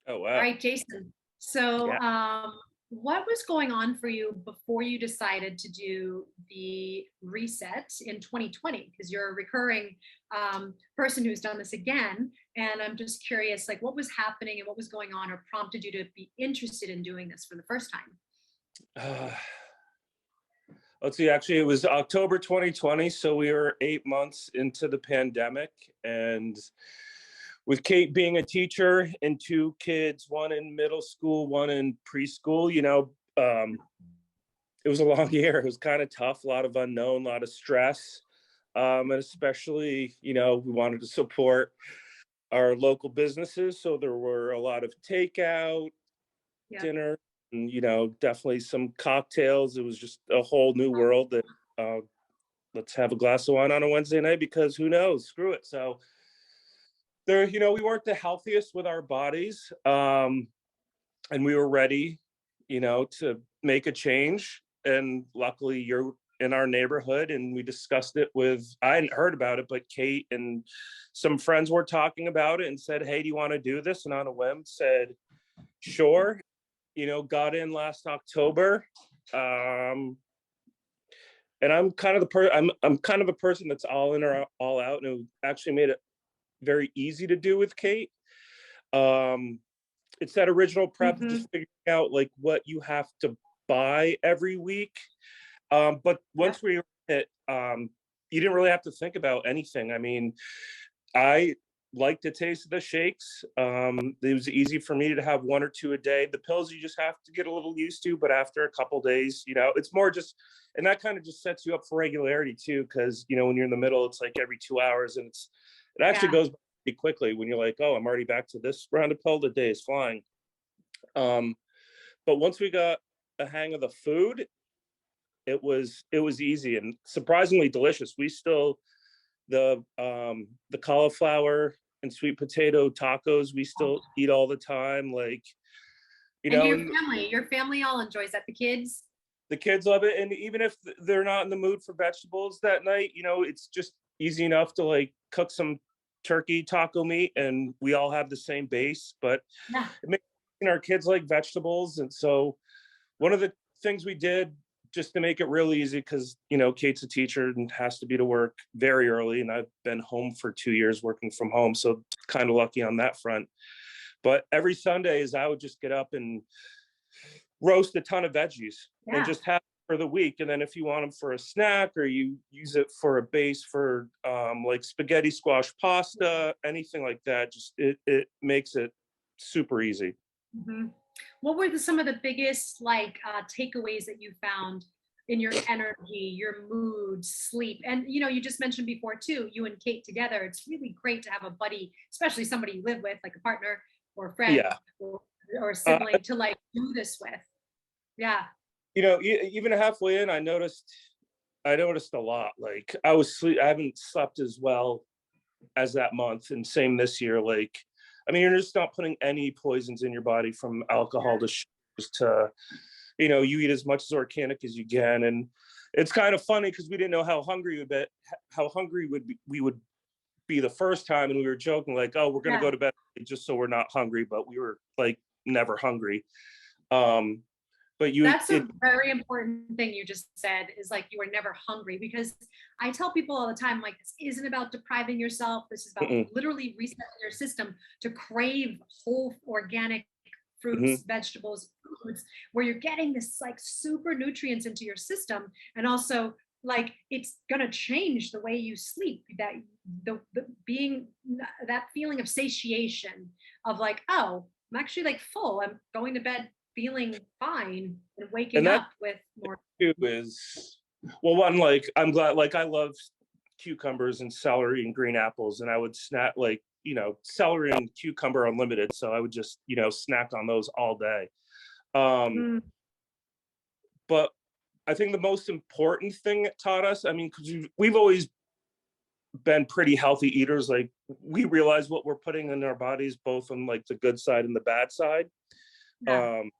Oh, All wow. right, Jason. So, Yeah. what was going on for you before you decided to do the reset in 2020? Because you're a recurring person who's done this again, and I'm just curious, like, what was happening and what was going on, or prompted you to be interested in doing this for the first time? Uh, let's see. Actually, it was October 2020, so we were 8 months into the pandemic, and with Kate being a teacher and two kids, one in middle school, one in preschool, it was a long year. It was kind of tough, a lot of unknown, a lot of stress. And especially, we wanted to support our local businesses. So there were a lot of takeout, Yeah. dinner, and, definitely some cocktails. It was just a whole new world that uh, let's have a glass of wine on a Wednesday night because who knows? Screw it. So there, we weren't the healthiest with our bodies. And we were ready, to make a change. And luckily, you're in our neighborhood, and we discussed it with. I hadn't heard about it, but Kate and some friends were talking about it and said, "Hey, do you want to do this?" And on a whim, said, "Sure." Got in last October. And I'm kind of I'm kind of a person that's all in or all out, and it actually made it very easy to do with Kate. Um, it's that original prep of Hmm. just figuring out like what you have to buy every week. But Yeah. once we hit, you didn't really have to think about anything. I mean, I like the taste of the shakes. It was easy for me to have one or two a day. The pills you just have to get a little used to, but after a couple days, it's more just, and that kind of just sets you up for regularity too, because when you're in the middle, it's like every 2 hours, and it actually Yeah. goes by pretty quickly when you're like, oh, I'm already back to this round of pill. The day is flying. Um, but once we got a hang of the food, it was easy and surprisingly delicious. We still the cauliflower and sweet potato tacos we still eat all the time. Like, And your and family all enjoys that. The kids. the kids love it. And even if they're not in the mood for vegetables that night, it's just easy enough to like cook some turkey taco meat and we all have the same base. But Yeah. it makes our kids like vegetables. And so one of the things we did just to make it real easy, because Kate's a teacher and has to be to work very early, and I've been home for 2 years working from home, so kind of lucky on that front. But every Sundays I would just get up and roast a ton of veggies and Yeah. just have for the week. And then if you want them for a snack or you use it for a base for like spaghetti squash pasta, anything like that, just it makes it super easy. Hmm. What were some of the biggest like takeaways that you found in your energy, your mood, sleep? And you just mentioned before too, you and Kate together. It's really great to have a buddy, especially somebody you live with, like a partner or a friend Yeah. or a uh, sibling to like do this with. Yeah. even halfway in, I noticed a lot. Like I haven't slept as well as that month, and same this year. Like, I mean, you're just not putting any poisons in your body from alcohol to sugars to, you eat as much as organic as you can. And it's kind of funny because we didn't know how hungry we would be the first time, and we were joking like, oh, we're gonna Yeah. go to bed just so we're not hungry, but we were like never hungry. Um, but you That's a it very important thing you just said is like you were never hungry because I tell people all the time, like, this isn't about depriving yourself. This is about mm-mm, literally resetting your system to crave whole organic fruits, mm-hmm. vegetables, foods, where you're getting this like super nutrients into your system. And also, like, it's gonna change the way you sleep. That the being that feeling of satiation of like, oh, I'm actually like full. I'm going to bed feeling fine and waking And that up with more. too is, well, one, like I'm glad, like I love cucumbers and celery and green apples, and I would snack like celery and cucumber unlimited, so I would just snack on those all day. um Mm, but I think the most important thing it taught us, I mean, because we've always been pretty healthy eaters, like we realize what we're putting in our bodies both on like the good side and the bad side. yeah. um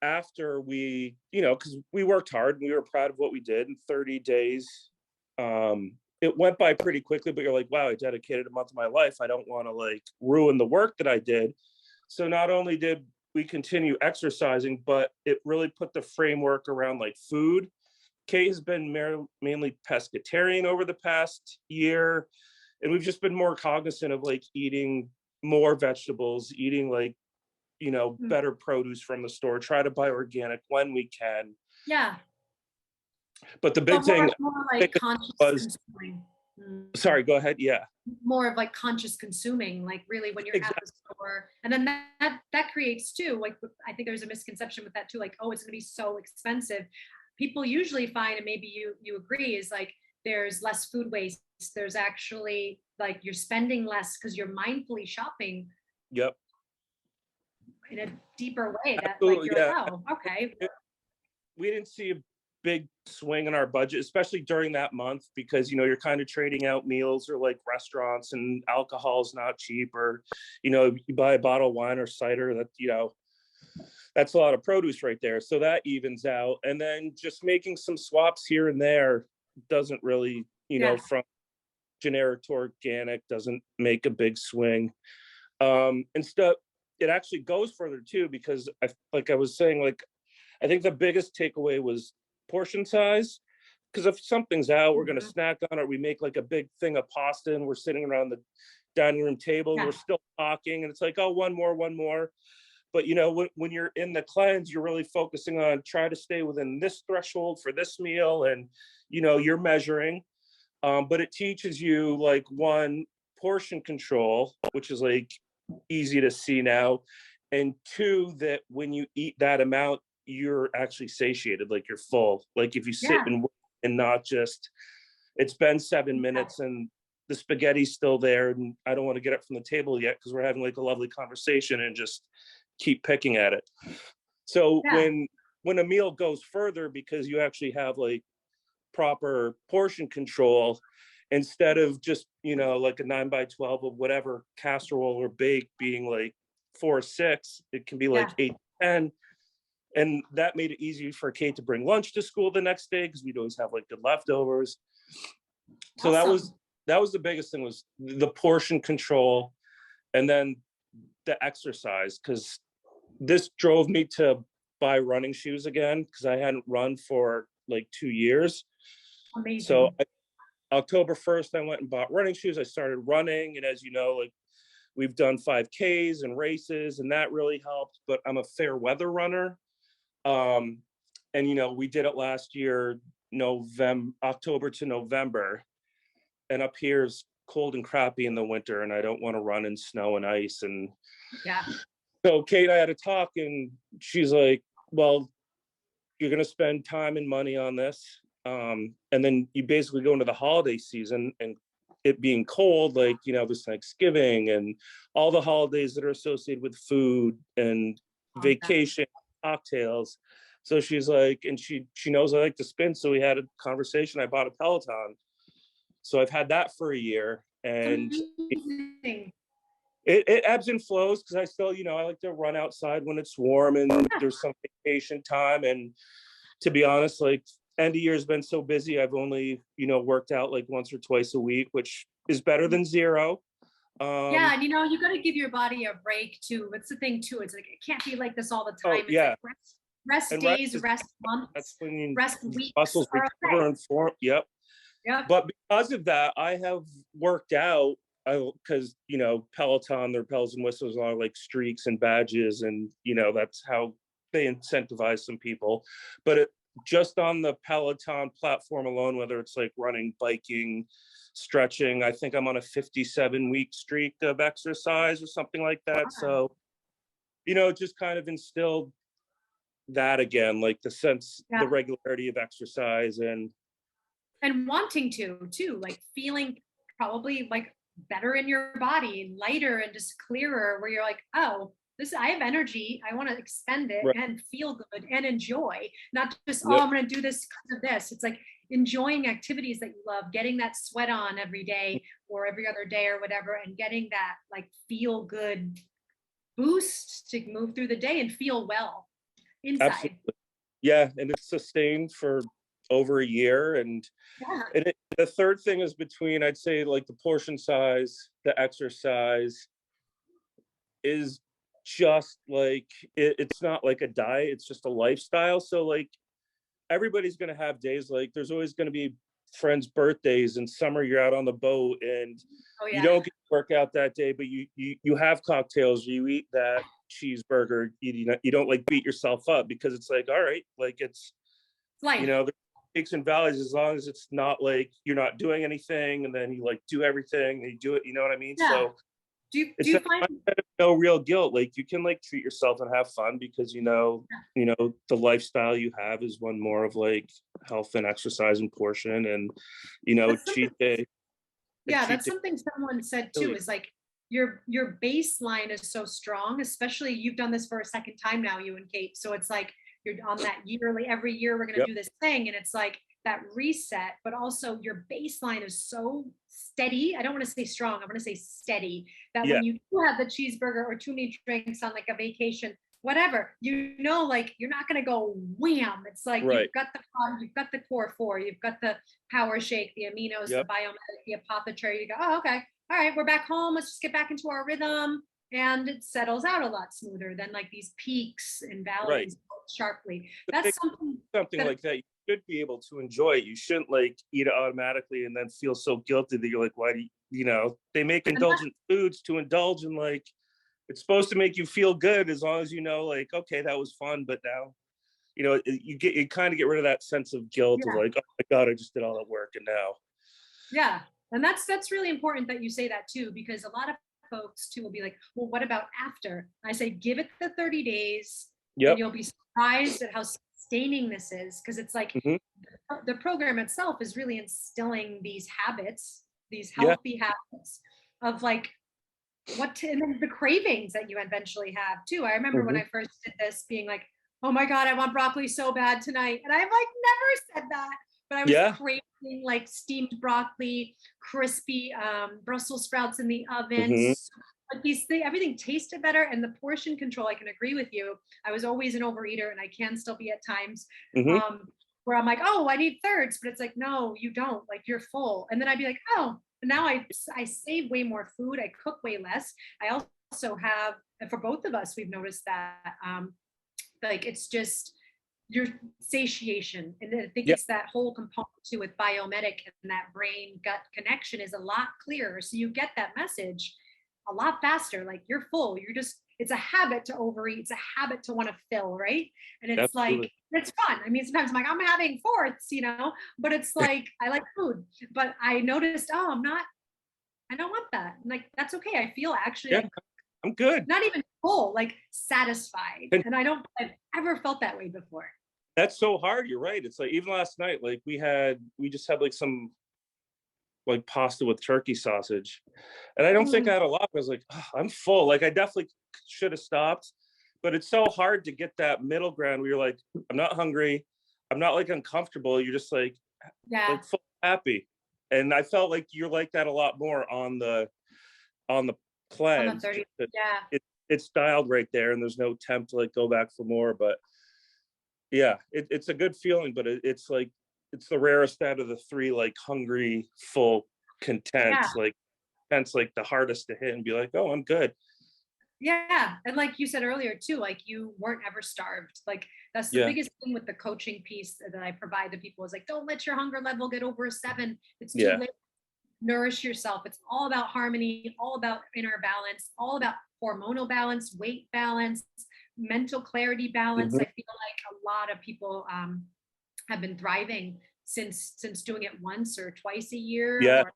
After because we worked hard and we were proud of what we did in 30 days. It went by pretty quickly, but you're like, wow, I dedicated a month of my life. I don't want to like ruin the work that I did. So not only did we continue exercising, but it really put the framework around like food. Kate has been mainly pescatarian over the past year, and we've just been more cognizant of like eating more vegetables, eating like, you know, Mm. better produce from the store, try to buy organic when we can. Yeah. But the So big thing more like conscious was, consuming. Mm. sorry, go ahead. Yeah, More of like conscious consuming, like really when you're at exactly. the store. And then that creates too, like I think there's a misconception with that too, like, oh, it's gonna be so expensive. People usually find, and maybe you agree, is like there's less food waste. There's actually like you're spending less because you're mindfully shopping Yep. in a deeper way that like Absolutely. you're like, Yeah. oh, okay. We didn't see a big swing in our budget, especially during that month, because, you know, you're kind of trading out meals or like restaurants, and alcohol is not cheap, or, you know, you buy a bottle of wine or cider that, you know, that's a lot of produce right there. So that evens out. And then just making some swaps here and there doesn't really, you know, Yeah. from generic to organic doesn't make a big swing. And stuff, it actually goes further too, because like I was saying, like, I think the biggest takeaway was portion size. Because if something's out, we're going to Mhm. snack on it. We make like a big thing of pasta, and we're sitting around the dining room table, and Yeah. we're still talking, and it's like, oh, one more, one more. But, you know, when you're in the cleanse, you're really focusing on try to stay within this threshold for this meal, and, you know, you're measuring. But it teaches you like one, portion control, which is like easy to see now, and two, that when you eat that amount, you're actually satiated, like you're full. Like if you sit Yeah. and not just, it's been 7 minutes Yeah. and the spaghetti's still there, and I don't want to get up from the table yet because we're having like a lovely conversation, and just keep picking at it. So Yeah. when a meal goes further, because you actually have like proper portion control, instead of just, you know, like a 9 by 12 of whatever casserole or bake being like 4 or 6, it can be like Yeah. 8 10. And that made it easy for Kate to bring lunch to school the next day, because we'd always have like good leftovers. So Awesome. that was the biggest thing, was the portion control, and then the exercise, because this drove me to buy running shoes again, because I hadn't run for like 2 years. So Amazing. October 1st, I went and bought running shoes. I started running. And as you know, like we've done 5Ks and races, and that really helped. But I'm a fair weather runner. Um, and, you know, we did it last year, October to November. And up here is cold and crappy in the winter, and I don't want to run in snow and ice. And Yeah. so Kate and I had a talk, and she's like, well, you're going to spend time and money on this. And then you basically go into the holiday season, and it being cold, like, you know, there's Thanksgiving and all the holidays that are associated with food and Oh, yeah. vacation, cocktails. So she's like, and she knows I like to spin. So we had a conversation. I bought a Peloton. So I've had that for a year, and It's amazing. it ebbs and flows, because I still, you know, I like to run outside when it's warm and Yeah. there's some vacation time. And to be honest, like end of year has been so busy, I've only, you know, worked out like once or twice a week, which is better than zero. Yeah, Um, and you know, you got to give your body a break too. What's the thing too? It's like it can't be like this all the oh time. It's like yeah, rest and days, is, rest that's months, when rest weeks muscles are recover okay. and form. Yep. Yep. But because of that, I have worked out. Because, you know, Peloton, their bells and whistles are like streaks and badges, and, you know, that's how they incentivize some people. But just on the Peloton platform alone, whether it's like running, biking, stretching, I think I'm on a 57-week streak of exercise or something like that. Wow. So, you know, just kind of instilled that again, like the sense, Yeah. the regularity of exercise. And wanting to too, like feeling probably like better in your body, lighter and just clearer, where you're like, oh, this I have energy. I want to expend it Right. and feel good and enjoy, not just, oh, Yep. I'm gonna do this because of this. It's like enjoying activities that you love, getting that sweat on every day or every other day or whatever, and getting that like feel good boost to move through the day and feel well inside. Absolutely. Yeah, and it's sustained for over a year. And Yeah. the third thing is between, I'd say, like the portion size, the exercise, is just like it's not like a diet, it's just a lifestyle. So like everybody's going to have days, like there's always going to be friends' birthdays. In summer you're out on the boat and Oh you yeah. don't get to work out that day, but you have cocktails, you eat that cheeseburger, you don't like beat yourself up, because it's like, all right, like it's, It's life. there's peaks and valleys, as long as it's not like you're not doing anything and then you like do everything and you do it, you know what I mean? Yeah. So Do it's you that find mindset of no real guilt. Like you can like treat yourself and have fun, because the lifestyle you have is one more of like health and exercise and portion, and that's something? cheat day. A Yeah, cheat that's day. something someone said too, is like your baseline is so strong, especially you've done this for a second time now, you and Kate. So it's like you're on that yearly, every year we're going to Yep. do this thing. And it's like that reset, but also your baseline is so steady. I don't want to say strong, I want to say steady, that Yeah. when you do have the cheeseburger or too many drinks on like a vacation, whatever, like you're not going to go wham. It's like Right. you've got the core four, you've got the power shake, the aminos, Yep. the biomedic, the apothecary. You go, oh, okay, all right, we're back home. Let's just get back into our rhythm. And it settles out a lot smoother than like these peaks and Right. valleys sharply. But That's something that, like that, you should be able to enjoy it. You shouldn't like eat it automatically and then feel so guilty that you're like, why do they make indulgent foods to indulge in, like it's supposed to make you feel good, as long as like, okay, that was fun, but now you kind of get rid of that sense of guilt of yeah. like, oh my god, I just did all that work and now. Yeah. And that's really important that you say that too, because a lot of folks too will be like, well, what about after? I say, give it the 30 days and Yep. you'll be surprised at how sustaining this is. Cause it's like Mhm. the program itself is really instilling these habits, these Yeah. healthy habits of like and then the cravings that you eventually have too. I remember when Mhm. I first did this being like, oh my God, I want broccoli so bad tonight. And I've like never said that, but I was Yeah. craving like steamed broccoli, crispy Brussels sprouts in the oven. Mhm. Like these things, everything tasted better. And the portion control, I can agree with you. I was always an overeater and I can still be at times. Mhm. Where I'm like, oh, I need thirds, but it's like, no, you don't. Like you're full. And then I'd be like, oh, now I save way more food. I cook way less. I also have, and for both of us, we've noticed that like it's just your satiation. And I think Yeah. it's that whole component too with biomimetic, and that brain gut connection is a lot clearer. So you get that message a lot faster. Like you're full. It's a habit to overeat. It's a habit to want to fill, right? And it's like, Absolutely. it's fun. I mean, sometimes I'm like, I'm having fourths, but it's like, I like food. But I noticed, oh, I don't want that. I'm like, that's okay. I feel actually Yeah. like I'm good. not even full, like satisfied. And And I've ever felt that way before. that's so hard. You're right. It's like even last night, like we just had like some like pasta with turkey sausage, and I don't think Mm, I had a lot. I was like, oh, I'm full. Like I definitely should have stopped, but it's so hard to get that middle ground where you're like, I'm not hungry, I'm not like uncomfortable. You're just like yeah, full happy, and I felt like you're like that a lot more on the on the cleanse. 30. Just that Yeah. it's dialed right there, and there's no tempt to like go back for more. But yeah, it's a good feeling, but it's like it's the rarest out of the three, like hungry, full, content. Yeah. Like content's like the hardest to hit and be like, oh, I'm good. Yeah. And like you said earlier too, like you weren't ever starved. Like that's the Yeah, biggest thing with the coaching piece that I provide to people is like, don't let your hunger level get over a 7. It's too yeah. late. Nourish yourself. It's all about harmony, all about inner balance, all about hormonal balance, weight balance, mental clarity balance. Mhm. I feel like a lot of people have been thriving since doing it once or twice a year, Yeah. or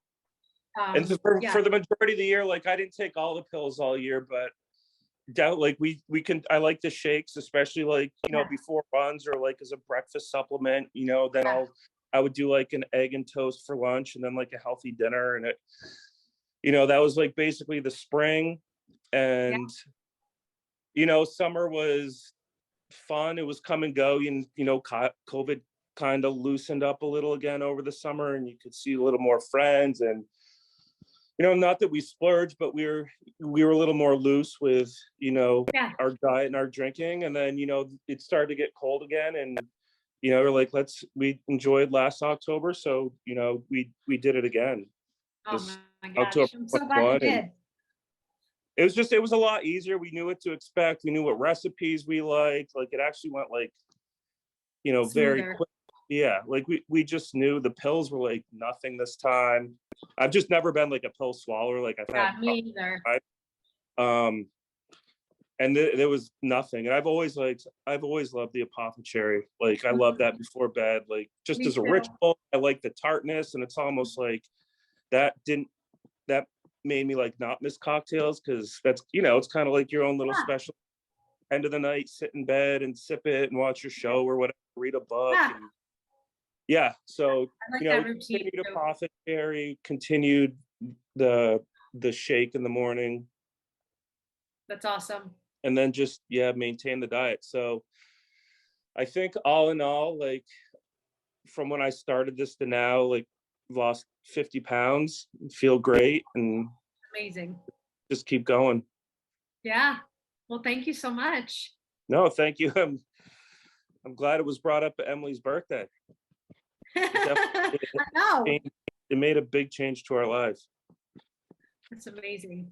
And so yeah, for the majority of the year, like I didn't take all the pills all year, but doubt like we can I like the shakes, especially like, yeah, before runs or like as a breakfast supplement, then yeah, I would do like an egg and toast for lunch and then like a healthy dinner. And that was like basically the spring. yeah, And summer was fun. It was come and go. COVID kind of loosened up a little again over the summer, and you could see a little more friends. And not that we splurged, but we were a little more loose with yeah. our diet and our drinking. And then it started to get cold again, and we're like, we enjoyed last October, so we did it again Oh this my October gosh, I'm so glad you 21. And did. it was a lot easier. We knew what to expect. We knew what recipes we liked. Like it actually went like, very Smoother. quick. Yeah, like we just knew the pills were like nothing this time. I've just never been like a pill swallower. Like I've Yeah, had, me either. um, and there was nothing. And I've always loved the apothecary. Like I love that before bed. Like just Me as a too. ritual, I like the tartness, and it's almost like that made me like not miss cocktails because that's it's kind of like your own little Yeah. special end of the night, sit in bed and sip it and watch your show or whatever, read a book. Yeah. And yeah, so I like that we routine continued too. apothecary, continued the shake in the morning, That's awesome. and then just maintain the diet. So I think all in all, like from when I started this to now, like lost 50 pounds, feel great, and Amazing. just keep going. Yeah. Well, thank you so much. No, thank you. I'm glad it was brought up at Emily's birthday. I know. It made a big change to our lives. That's amazing.